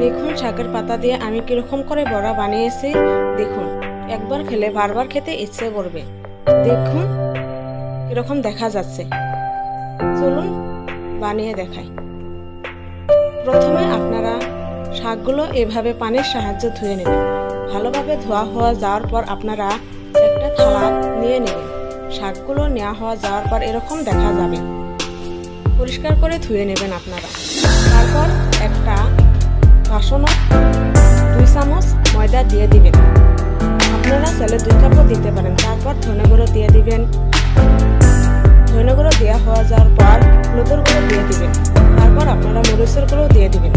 দেখুন শাকের পাতা দিয়ে আমি কিরকম করে বড়া বানিয়েছি। দেখুন, একবার খেলে বারবার খেতে ইচ্ছে করবে। দেখুন কিরকম দেখা যাচ্ছে। চলুন বানিয়ে দেখাই। প্রথমে আপনারা শাকগুলো এভাবে পানির সাহায্যে ধুয়ে নেবেন। ভালোভাবে ধোয়া হওয়া যাওয়ার পর আপনারা একটা থালা নিয়ে নেবেন। শাকগুলো নেওয়া হওয়া যাওয়ার পর এরকম দেখা যাবে। পরিষ্কার করে ধুয়ে নেবেন আপনারা। তারপর একটা বাসনে 2 চামচ ময়দা দিয়ে দিবেন। আপনারা চাইলে 2 কাপও দিতে পারেন। তারপর ধনে গুঁড়ো দিয়ে দিবেন। ধনে গুঁড়ো দেওয়া হওয়া যাওয়ার পর হলুদের গুঁড়ো দিয়ে দিবেন। তারপর আপনারা মরিচের গুঁড়ো দিয়ে দিবেন।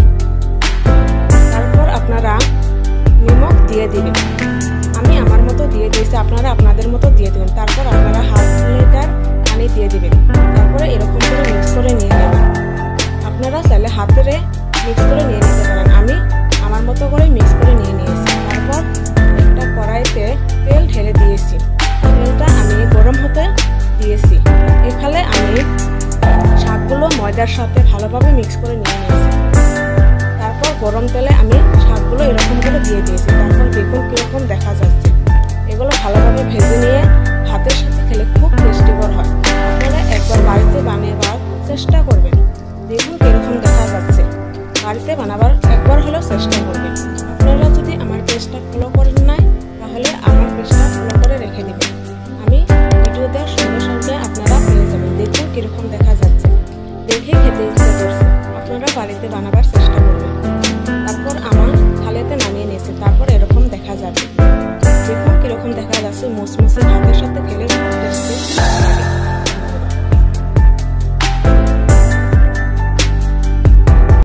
তারপর আপনারা নিমখ দিয়ে দিবেন। আমি আমার মতো দিয়ে দিয়েছি, আপনারা আপনাদের মতো দিয়ে দিবেন। তারপর আপনারা 1/2 লিটার পানি দিয়ে দিবেন। তারপরে এরকম করে মিক্স করে নিয়ে নেবেন। আপনারা চাইলে হাতেরে মিক্স করে নিয়ে নিতে পারেন। আমি আমার মতো করে মিক্স করে নিয়ে নিয়েছি। তারপর একটা কড়াইতে তেল ঢেলে দিয়েছি। তেলটা আমি গরম হতে দিয়েছি। এখানে আমি শাকগুলো ময়দার সাথে ভালোভাবে মিক্স করে নিয়ে নিয়েছি। তারপর গরম তেলে আমি শাকগুলো এরকম করে দিয়ে দিয়েছি। তারপর দেখুন কিরকম দেখা যাচ্ছে। এগুলো ভালোভাবে ভেজে নিয়ে ভাতের সাথে খেলে খুব টেস্টিকর হয়। আপনারা একবার বাড়িতে বানাবার চেষ্টা করবেন। দেখুন কিরকম দেখা যাচ্ছে। বাড়িতে বানাবার একবার হলেও চেষ্টা করবেন। আপনারা যদি আমার পেজটা ফলো করেন নাই তাহলে আমার পেজটা ফলো করে রেখে দিবেন। আমি ভিডিও দেওয়ার সঙ্গে সঙ্গে আপনারা পেয়ে যাবেন। দেখুন কিরকম দেখা যাচ্ছে। দেখে খেতে ইচ্ছে করছে। আপনারা বাড়িতে বানাবার চেষ্টা করবেন। তারপর আমার থালাতে নামিয়ে নিয়েছি। তারপর এরকম দেখা যাবে। দেখুন কিরকম দেখা যাচ্ছে। মুসমুসে ভাতের সাথে খেলে খুব টেস্টি লাগে।